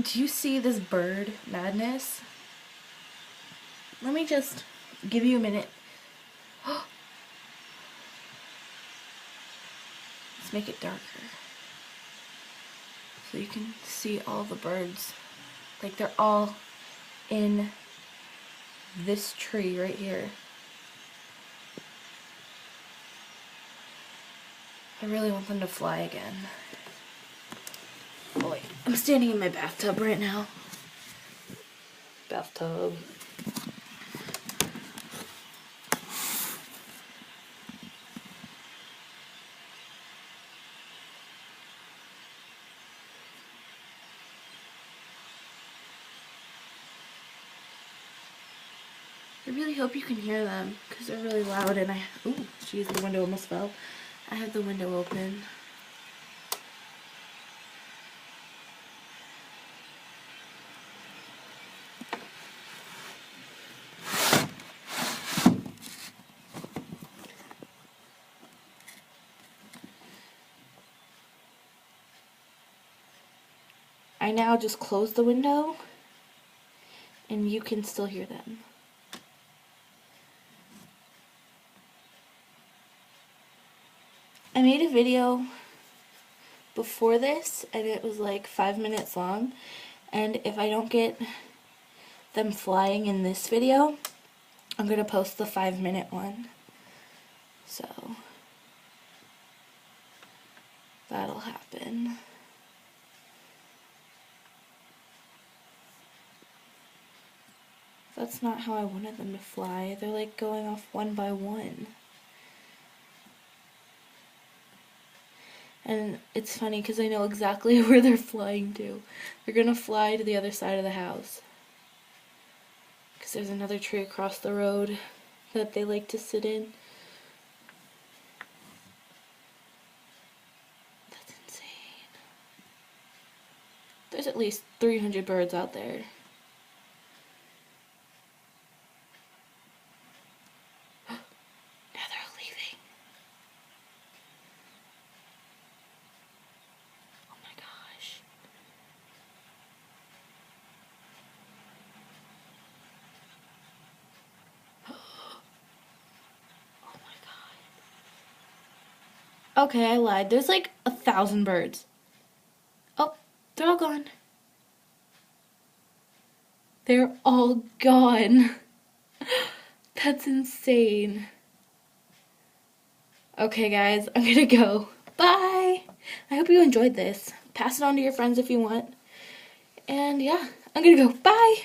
Do you see this bird madness? Let me just give you a minute. Let's make it darker so you can see all the birds. Like, they're all in this tree right here. I really want them to fly again. Boy, I'm standing in my bathtub right now. Bathtub. I really hope you can hear them because they're really loud, and ooh, jeez, the window almost fell. I have the window open. I now just close the window and you can still hear them. I made a video before this and it was like 5 minutes long, and if I don't get them flying in this video, I'm gonna post the 5-minute one. So that'll happen. That's not how I wanted them to fly. They're like going off one by one. And it's funny because I know exactly where they're flying to. They're gonna fly to the other side of the house. Because there's another tree across the road that they like to sit in. That's insane. There's at least 300 birds out there. Okay, I lied. There's like 1,000 birds. Oh, they're all gone. They're all gone. That's insane. Okay, guys, I'm gonna go. Bye! I hope you enjoyed this. Pass it on to your friends if you want. And yeah, I'm gonna go. Bye!